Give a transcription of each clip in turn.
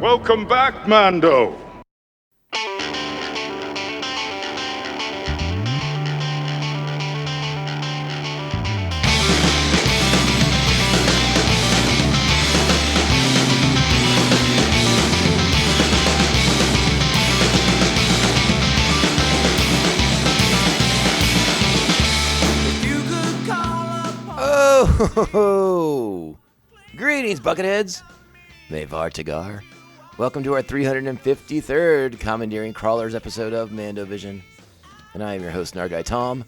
Welcome back, Mando. Oh, greetings, Bucketheads. Mevar Tagar. Welcome to our 353rd Commandeering Crawlers episode of MandoVision. And I am your host, Narguy Tom.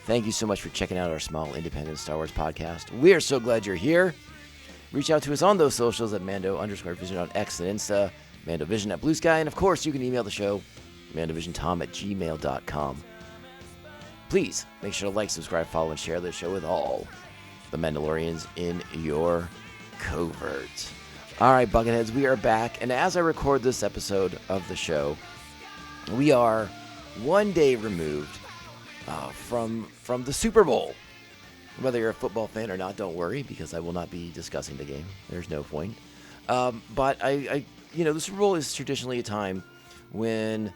Thank you so much for checking out our small independent Star Wars podcast. We are so glad you're here. Reach out to us on those socials at Mando_Vision on X and Insta, MandoVision at Blue Sky, and of course, you can email the show, MandoVisionTom@gmail.com. Please make sure to like, subscribe, follow, and share this show with all the Mandalorians in your covert. All right, Bucketheads, we are back, and as I record this episode of the show, we are one day removed from the Super Bowl. Whether you're a football fan or not, don't worry, because I will not be discussing the game. There's no point. But the Super Bowl is traditionally a time when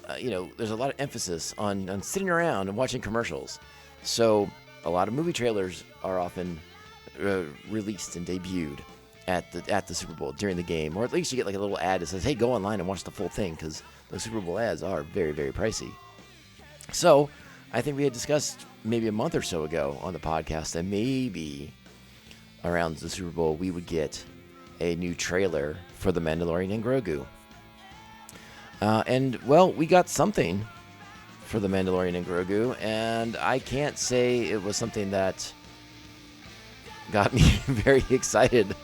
there's a lot of emphasis on sitting around and watching commercials. So a lot of movie trailers are often released and debuted at the Super Bowl during the game, or at least you get like a little ad that says, "Hey, go online and watch the full thing," because the Super Bowl ads are very, very pricey. So I think we had discussed maybe a month or so ago on the podcast that maybe around the Super Bowl we would get a new trailer for The Mandalorian and Grogu. We got something for The Mandalorian and Grogu, and I can't say it was something that got me very excited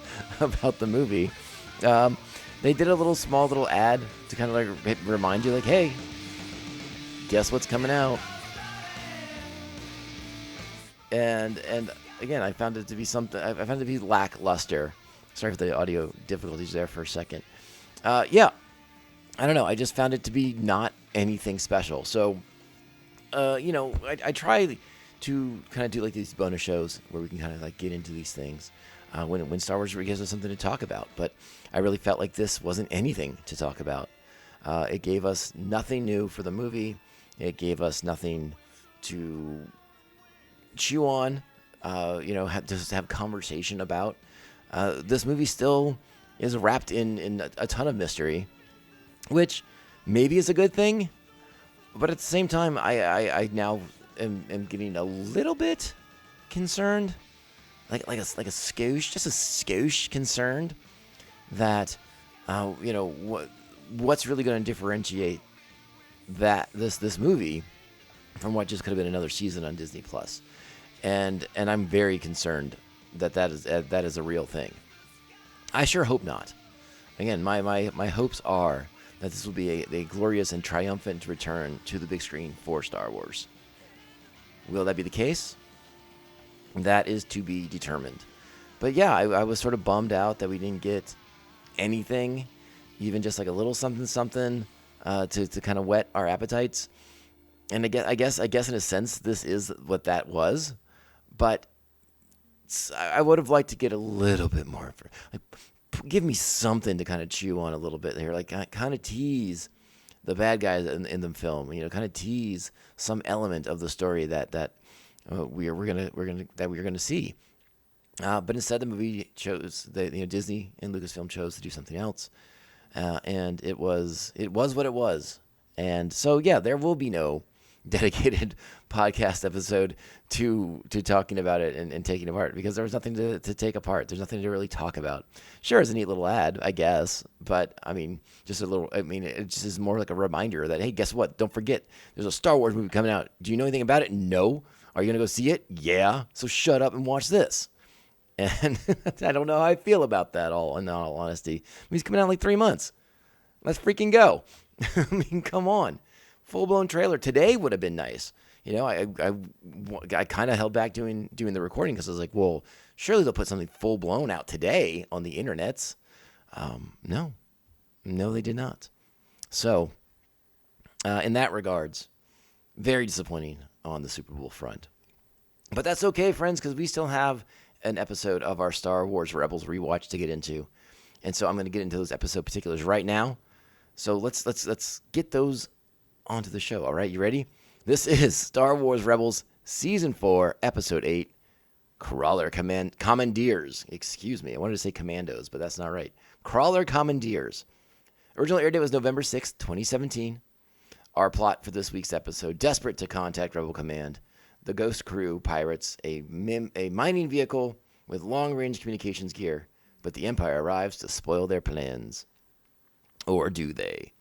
about the movie. They did a small little ad to kind of like remind you, like, hey, guess what's coming out? And again, I found it to be something. I found it to be lackluster. Sorry for the audio difficulties there for a second. I don't know. I just found it to be not anything special. So, I try to kind of do like these bonus shows where we can kind of like get into these things when Star Wars gives us something to talk about. But I really felt like this wasn't anything to talk about. It gave us nothing new for the movie. It gave us nothing to chew on. Just have conversation about. This movie still is wrapped in a ton of mystery, which maybe is a good thing, but at the same time, I now am getting a little bit concerned, like a skosh, just a skosh concerned that, what's really going to differentiate this movie from what just could have been another season on Disney Plus, and I'm very concerned that is a real thing. I sure hope not. Again, my hopes are that this will be a glorious and triumphant return to the big screen for Star Wars. Will that be the case? That is to be determined. But yeah, I was sort of bummed out that we didn't get anything, even just like a little something to kind of whet our appetites. And I guess in a sense this is what that was, but I would have liked to get a little bit more. Give me something to kind of chew on a little bit here, like kind of tease the bad guys in the film, kind of tease some element of the story that we're gonna see. But instead, the movie chose Disney and Lucasfilm chose to do something else, and it was what it was. And so yeah, there will be no dedicated podcast episode to talking about it and taking it apart, because there was nothing to take apart. There's nothing to really talk about. Sure, it's a neat little ad, I guess, but it just is more like a reminder that, hey, guess what? Don't forget, there's a Star Wars movie coming out. Do you know anything about it? No. Are you gonna go see it? Yeah. So shut up and watch this. And I don't know how I feel about that, in all honesty. He's coming out in like 3 months. Let's freaking go. Come on. Full-blown trailer today would have been nice. I kind of held back doing the recording because I was like, well, surely they'll put something full-blown out today on the internets. No, they did not. So, in that regards, very disappointing on the Super Bowl front. But that's okay, friends, because we still have an episode of our Star Wars Rebels rewatch to get into. And so I'm going to get into those episode particulars right now. So let's get those onto the show. All right, you ready? This is Star Wars Rebels Season 4, Episode 8, Crawler Commandeers. Excuse me, I wanted to say Commandos, but that's not right. Crawler Commandeers. Original air date was November 6th, 2017. Our plot for this week's episode: desperate to contact Rebel Command, the Ghost Crew pirates a mining vehicle with long-range communications gear, but the Empire arrives to spoil their plans. Or do they?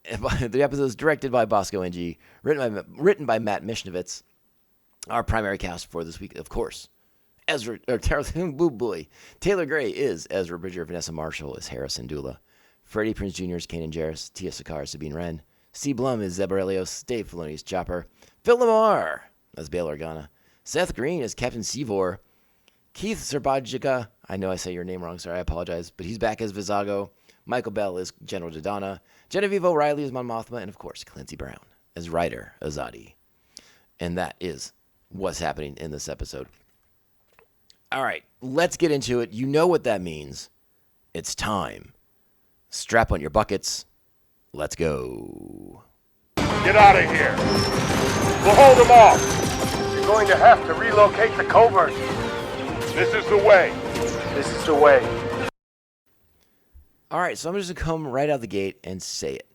The episode is directed by Bosco NG, written by Matt Mishnovitz. Our primary cast for this week, of course, Taylor Gray is Ezra Bridger, Vanessa Marshall is Harrison Dula, Freddie Prinze Jr. is Kanan Jarrus, Tia Sakar is Sabine Wren, C. Blum is Zeb Aurelios, Dave Filoni is Chopper, Phil Lamar as Bail Organa, Seth Green is Captain Seevor, Keith Serbajica, I know I say your name wrong, sorry, I apologize, but he's back as Vizago, Michael Bell is General Dodonna, Genevieve O'Reilly is Mon Mothma, and of course, Clancy Brown as Ryder Azadi. And that is what's happening in this episode. All right, let's get into it. You know what that means. It's time. Strap on your buckets. Let's go. Get out of here. We'll hold them off. You're going to have to relocate the covert. This is the way. This is the way. All right, so I'm just going to come right out the gate and say it.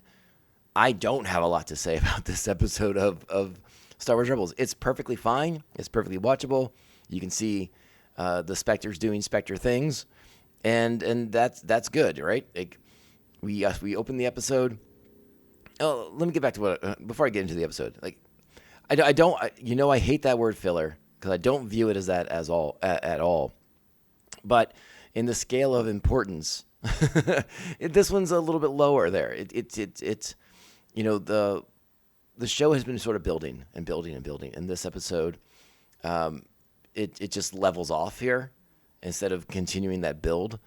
I don't have a lot to say about this episode of Star Wars Rebels. It's perfectly fine. It's perfectly watchable. You can see the Spectres doing Spectre things, and that's good, right? Like, we open the episode. Oh, let me get back to what before I get into the episode. Like, I hate that word filler because I don't view it as that at all. But in the scale of importance, this one's a little bit lower there. It's the show has been sort of building and building and building. In this episode, it just levels off here instead of continuing that build.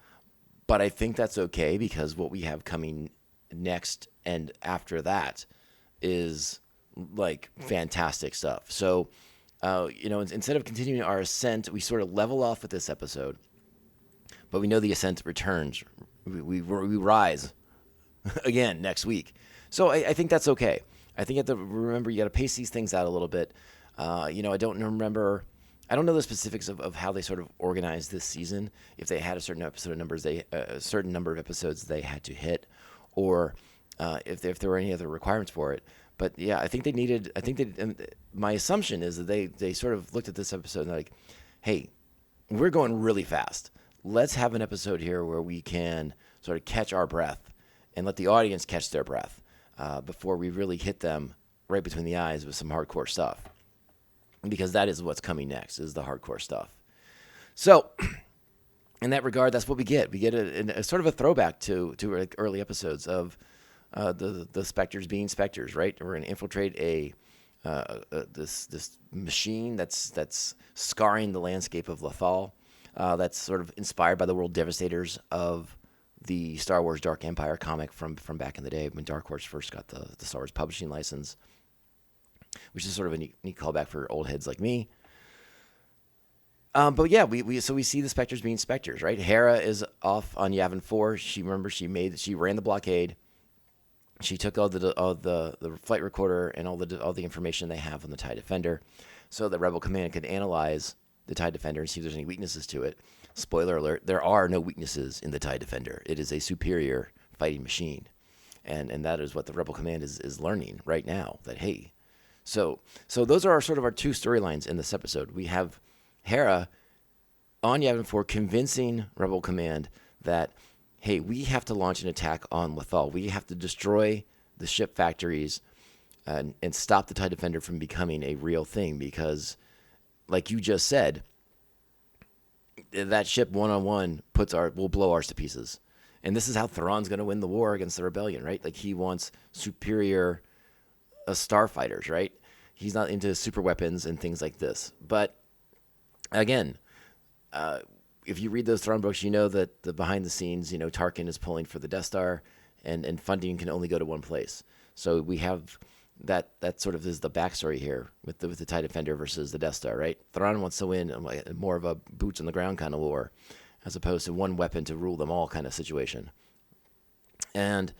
But I think that's okay because what we have coming next and after that is like fantastic stuff. So, instead of continuing our ascent, we sort of level off with this episode. But we know the ascent returns. We rise again next week. So I think that's okay. I think you have to remember you got to pace these things out a little bit. I don't know the specifics of how they sort of organized this season. If they had a certain a certain number of episodes they had to hit, or if there were any other requirements for it. But yeah, I think they needed. My assumption is that they sort of looked at this episode and they're like, hey, we're going really fast. Let's have an episode here where we can sort of catch our breath and let the audience catch their breath before we really hit them right between the eyes with some hardcore stuff. Because that is what's coming next, is the hardcore stuff. So, in that regard, that's what we get. We get a sort of a throwback to early episodes of the Spectres being Spectres, right? We're going to infiltrate this machine that's scarring the landscape of Lothal. That's sort of inspired by the world devastators of the Star Wars Dark Empire comic from back in the day when Dark Horse first got the Star Wars publishing license, which is sort of a neat callback for old heads like me. But yeah, we see the Spectres being Spectres, right? Hera is off on Yavin 4. She ran the blockade. She took all the flight recorder and all the information they have on the TIE Defender, so that Rebel Command could analyze the TIE Defender and see if there's any weaknesses to it. Spoiler alert, there are no weaknesses in the TIE Defender. It is a superior fighting machine. And that is what the Rebel Command is learning right now, that, hey. So those are our two storylines in this episode. We have Hera on Yavin 4 convincing Rebel Command that, hey, we have to launch an attack on Lothal. We have to destroy the ship factories and stop the TIE Defender from becoming a real thing because, like you just said, that ship one-on-one will blow ours to pieces. And this is how Thrawn's going to win the war against the rebellion, right? Like, he wants superior starfighters, right? He's not into super weapons and things like this. But again, if you read those Thrawn books, you know that the behind the scenes, Tarkin is pulling for the Death Star, and funding can only go to one place. So we have that sort of is the backstory here with the TIE Defender versus the Death Star, right? Thrawn wants to win more of a boots on the ground kind of war, as opposed to one weapon to rule them all kind of situation. And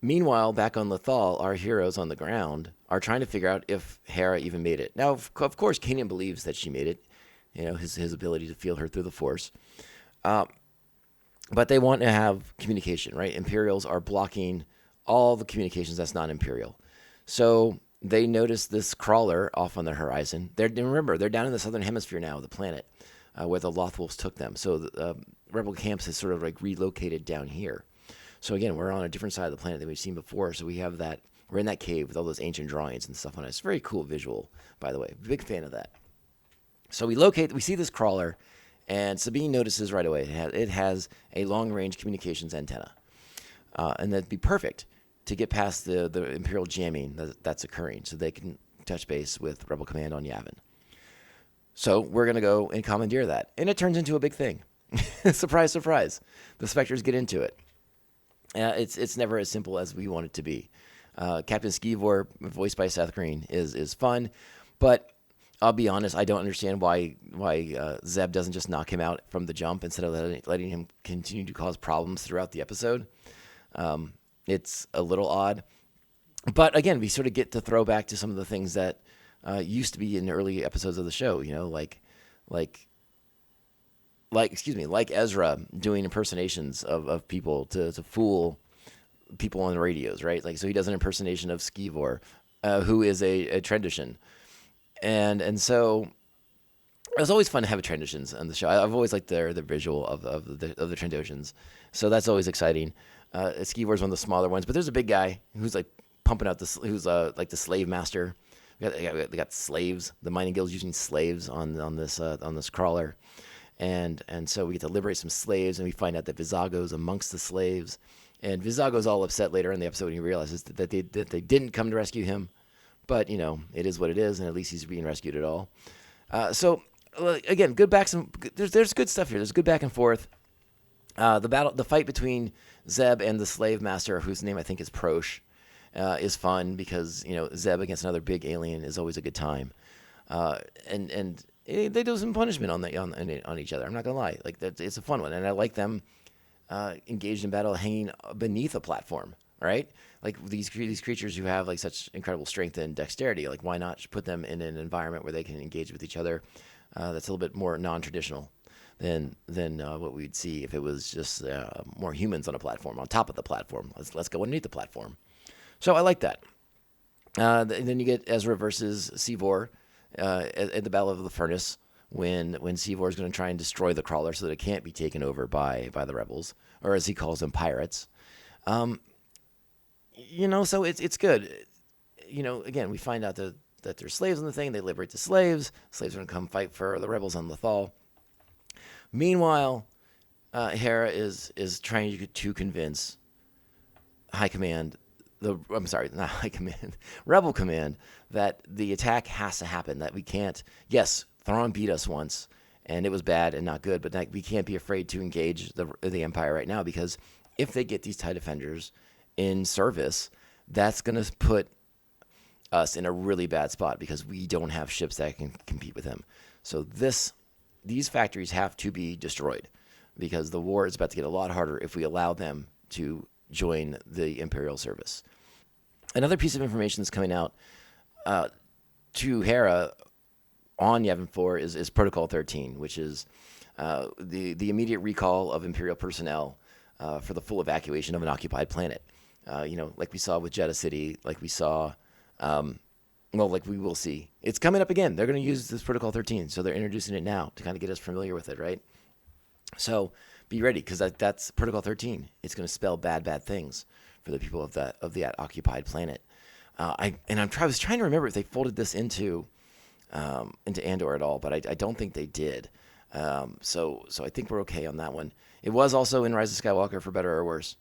meanwhile, back on Lothal, our heroes on the ground are trying to figure out if Hera even made it. Now, of course, Kanan believes that she made it, his ability to feel her through the Force. But they want to have communication, right? Imperials are blocking all the communications that's not Imperial. So they notice this crawler off on the horizon. Remember, they're down in the southern hemisphere now of the planet, where the Lothwolves took them. So the Rebel camps is sort of like relocated down here. So again, we're on a different side of the planet than we've seen before. So we have that. We're in that cave with all those ancient drawings and stuff on it. It's a very cool visual, by the way. Big fan of that. So we see this crawler, and Sabine notices right away it has a long-range communications antenna, and that'd be perfect to get past the Imperial jamming that's occurring, so they can touch base with Rebel Command on Yavin. So we're going to go and commandeer that, and it turns into a big thing. Surprise, surprise. The Spectres get into it. It's never as simple as we want it to be. Captain Skeevor, voiced by Seth Green, is fun, but I'll be honest, I don't understand why Zeb doesn't just knock him out from the jump instead of letting him continue to cause problems throughout the episode. It's a little odd. But again, we sort of get to throw back to some of the things that used to be in early episodes of the show, like Ezra doing impersonations of people to fool people on the radios, right? Like, so he does an impersonation of Skeevor, who is a Trandoshan. And so it was always fun to have Trandoshans on the show. I've always liked the visual of the Trandoshans. So that's always exciting. Skeevor is one of the smaller ones, but there's a big guy who's like pumping out who's like the slave master. They got slaves. The mining guild's using slaves on this crawler. And so we get to liberate some slaves, and we find out that Vizago's amongst the slaves. And Vizago's all upset later in the episode when he realizes that they didn't come to rescue him. But, it is what it is, and at least he's being rescued at all. So, again, there's good stuff here. There's good back and forth. The fight between Zeb and the slave master, whose name I think is Prosh, is fun because, Zeb against another big alien is always a good time. And they do some punishment on each other. I'm not going to lie. Like, it's a fun one, and I like them engaged in battle hanging beneath a platform. Right? Like these creatures who have like such incredible strength and dexterity, like why not put them in an environment where they can engage with each other that's a little bit more non-traditional than what we'd see if it was just more humans on a platform, on top of the platform. Let's go underneath the platform. So I like that. Then you get Ezra versus Skeevor at the Battle of the Furnace when Skeevor is going to try and destroy the crawler so that it can't be taken over by the rebels, or as he calls them, pirates. So it's good. Again, we find out that there's slaves on the thing. They liberate the slaves. Slaves are going to come fight for the rebels on Lothal. Meanwhile, Hera is trying to convince High Command, not High Command, Rebel Command, that the attack has to happen, that we can't, yes, Thrawn beat us once, and it was bad and not good, but we can't be afraid to engage the Empire right now, because if they get these TIE Defenders in service, that's going to put us in a really bad spot because we don't have ships that can compete with them. So these factories have to be destroyed because the war is about to get a lot harder if we allow them to join the Imperial service. Another piece of information that's coming out to Hera on Yavin 4 is Protocol 13, which is the immediate recall of Imperial personnel for the full evacuation of an occupied planet. Like we saw with Jeddah City, like we saw, like we will see. It's coming up again. They're going to use this Protocol 13, so they're introducing it now to kind of get us familiar with it, right? So be ready, because that's Protocol 13. It's going to spell bad things for the people of the occupied planet. I was trying to remember if they folded this into Andor at all, but I don't think they did. So I think we're okay on that one. It was also in Rise of Skywalker, for better or worse.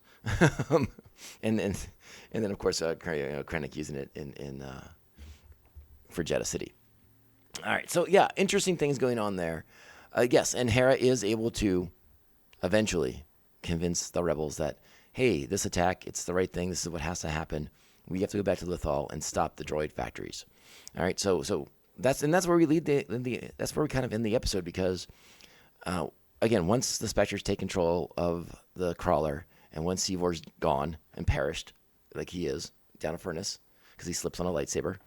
and then of course Krennic using it in for Jeddah City. All right, so yeah, interesting things going on there. Yes, and Hera is able to eventually convince the rebels that, hey, this attack, it's the right thing. This is what has to happen. We have to go back to Lothal and stop the droid factories. All right, so that's where we lead that's where we kind of end the episode, because again, once the Spectres take control of the crawler, and once Seavor's gone and perished, like he is, down a furnace, because he slips on a lightsaber.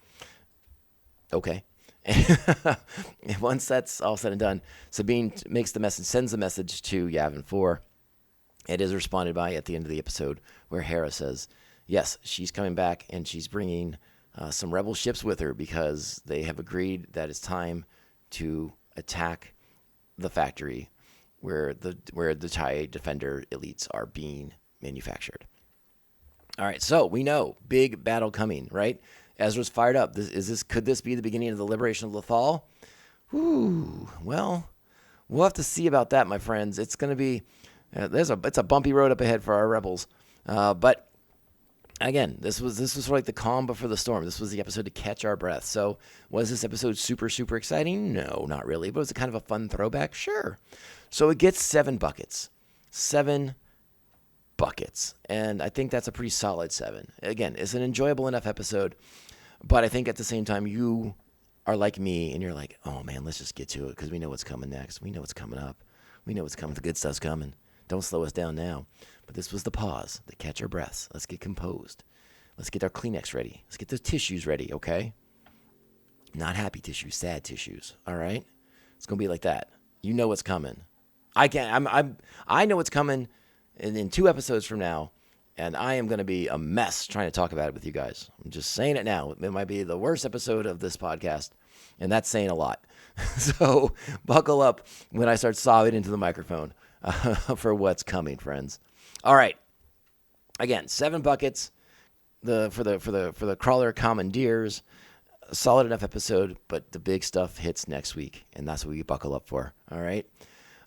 Okay. And once that's all said and done, Sabine sends the message to Yavin 4. It is responded by at the end of the episode, where Hera says, yes, she's coming back, and she's bringing some rebel ships with her because they have agreed that it's time to attack the factory where the TIE Defender elites are being manufactured. All right, so we know big battle coming, right? Ezra's fired up. Could this be the beginning of the liberation of Lothal? Ooh, well, we'll have to see about that, my friends. It's going to be it's a bumpy road up ahead for our rebels, but again, this was sort of like the calm before the storm. This was the episode to catch our breath. So was this episode super, super exciting? No, not really. But was it kind of a fun throwback? Sure. So it gets 7 buckets. 7 buckets. And I think that's a pretty solid 7. Again, it's an enjoyable enough episode. But I think at the same time, you are like me and you're like, oh man, let's just get to it because we know what's coming next. We know what's coming up. We know what's coming. The good stuff's coming. Don't slow us down now. But this was the pause, the catch our breaths. Let's get composed. Let's get our Kleenex ready. Let's get the tissues ready, okay? Not happy tissues, sad tissues, all right? It's going to be like that. You know what's coming. I know what's coming in 2 episodes from now, and I am going to be a mess trying to talk about it with you guys. I'm just saying it now. It might be the worst episode of this podcast, and that's saying a lot. So buckle up when I start sobbing into the microphone for what's coming, friends. All right. Again, 7 buckets for the crawler commandeers. A solid enough episode, but the big stuff hits next week, and that's what we buckle up for. All right.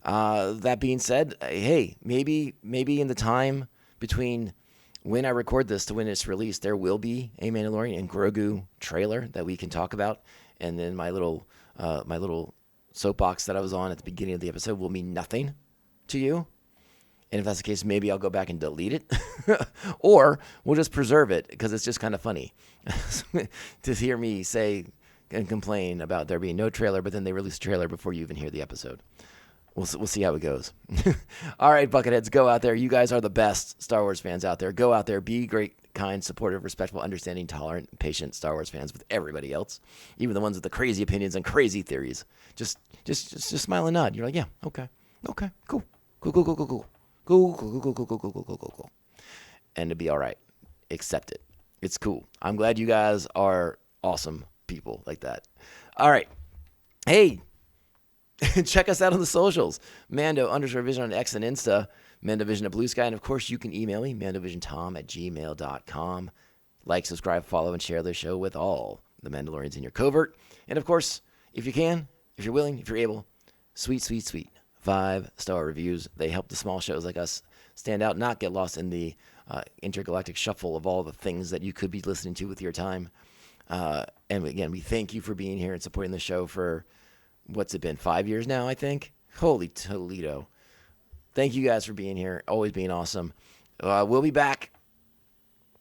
That being said, hey, maybe in the time between when I record this to when it's released, there will be a Mandalorian and Grogu trailer that we can talk about, and then my little soapbox that I was on at the beginning of the episode will mean nothing to you. And if that's the case, maybe I'll go back and delete it. Or we'll just preserve it because it's just kind of funny to hear me say and complain about there being no trailer, but then they release a trailer before you even hear the episode. We'll see how it goes. All right, Bucketheads, go out there. You guys are the best Star Wars fans out there. Go out there. Be great, kind, supportive, respectful, understanding, tolerant, patient Star Wars fans with everybody else, even the ones with the crazy opinions and crazy theories. Just smile and nod. You're like, yeah, okay, cool. Cool. And it'll be all right. Accept it. It's cool. I'm glad you guys are awesome people like that. All right. Hey, check us out on the socials. Mando_Vision on X and Insta. MandoVision at Blue Sky. And, of course, you can email me, mandovisiontom@gmail.com. Like, subscribe, follow, and share the show with all the Mandalorians in your covert. And, of course, if you can, if you're willing, if you're able, sweet 5-star reviews. They help the small shows like us stand out, not get lost in the intergalactic shuffle of all the things that you could be listening to with your time. And again, we thank you for being here and supporting the show for, what's it been, 5 years now, I think? Holy Toledo. Thank you guys for being here, always being awesome. We'll be back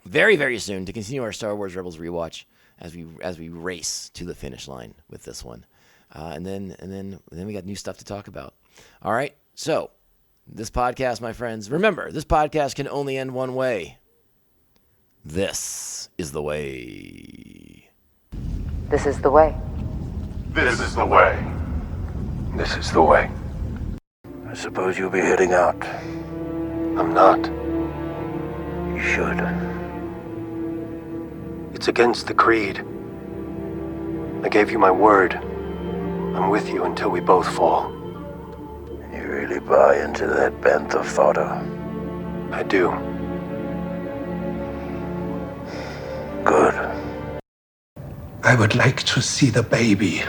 very, very soon to continue our Star Wars Rebels rewatch as we race to the finish line with this one. And then we got new stuff to talk about. All right, so this podcast, my friends, remember, this podcast can only end one way. This is the way. This is the way. This is the way. This is the way. I suppose you'll be heading out. I'm not. You should. It's against the creed. I gave you my word. I'm with you until we both fall. You really buy into that bantha fodder? I do. Good. I would like to see the baby.